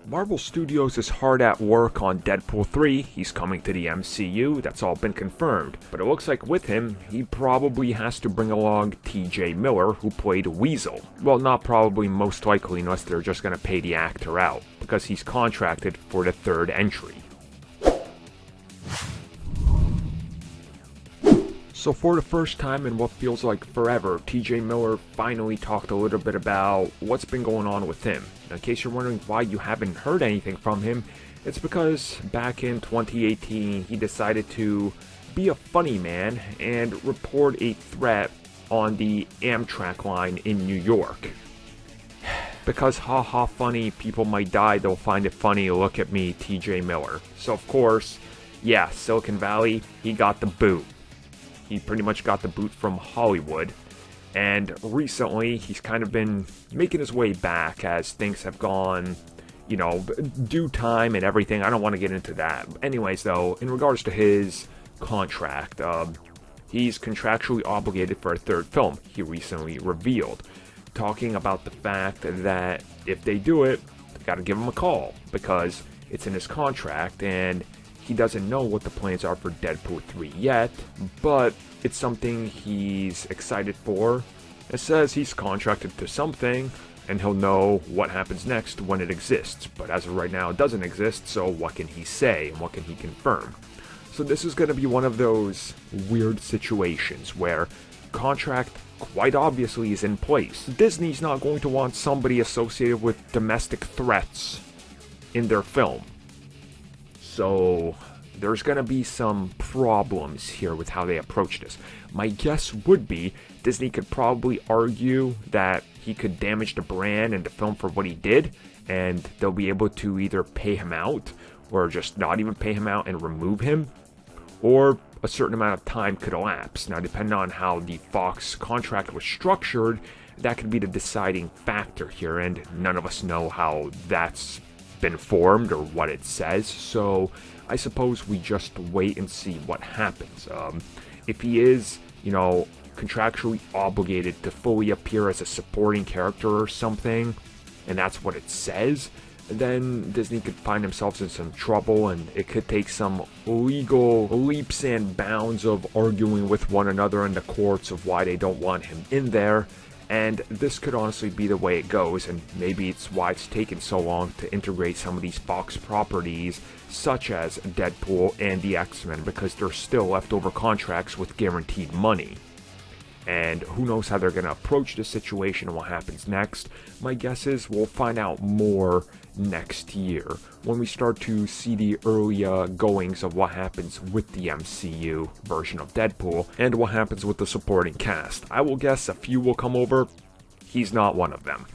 Marvel Studios is hard at work on Deadpool 3, he's coming to the MCU, that's all been confirmed. But it looks like with him, he probably has to bring along TJ Miller, who played Weasel. Well, not probably, most likely, unless they're just gonna pay the actor out, because he's contracted for the third entry. So for the first time in what feels like forever, TJ Miller finally talked a little bit about what's been going on with him. In case you're wondering why you haven't heard anything from him, it's because back in 2018 he decided to be a funny man and report a threat on the Amtrak line in New York. Because haha funny, people might die, they'll find it funny, look at me, TJ Miller. So of course, yeah, Silicon Valley, he got the boot. He pretty much got the boot from Hollywood, and recently he's kind of been making his way back as things have gone, you know, due time and everything. I don't want to get into that. Anyways, though, in regards to his contract, he's contractually obligated for a third film, he recently revealed, talking about the fact that if they do it, they gotta give him a call, because it's in his contract, and he doesn't know what the plans are for Deadpool 3 yet, but it's something he's excited for. It says he's contracted to something, and he'll know what happens next when it exists. But as of right now, it doesn't exist, so what can he say, and what can he confirm? So this is going to be one of those weird situations where contract quite obviously is in place. Disney's not going to want somebody associated with domestic threats in their film. So there's going to be some problems here with how they approach this. My guess would be Disney could probably argue that he could damage the brand and the film for what he did, and they'll be able to either pay him out or just not even pay him out and remove him, or a certain amount of time could elapse. Now, depending on how the Fox contract was structured, that could be the deciding factor here, and none of us know how that's been formed or what it says, so I suppose we just wait and see what happens. If he is, you know, contractually obligated to fully appear as a supporting character or something, and that's what it says, then Disney could find themselves in some trouble, and it could take some legal leaps and bounds of arguing with one another in the courts of why they don't want him in there. And this could honestly be the way it goes, and maybe it's why it's taken so long to integrate some of these Fox properties, such as Deadpool and the X-Men, because they're still leftover contracts with guaranteed money. And who knows how they're going to approach the situation and what happens next. My guess is we'll find out more next year when we start to see the early goings of what happens with the MCU version of Deadpool and what happens with the supporting cast. I will guess a few will come over. He's not one of them.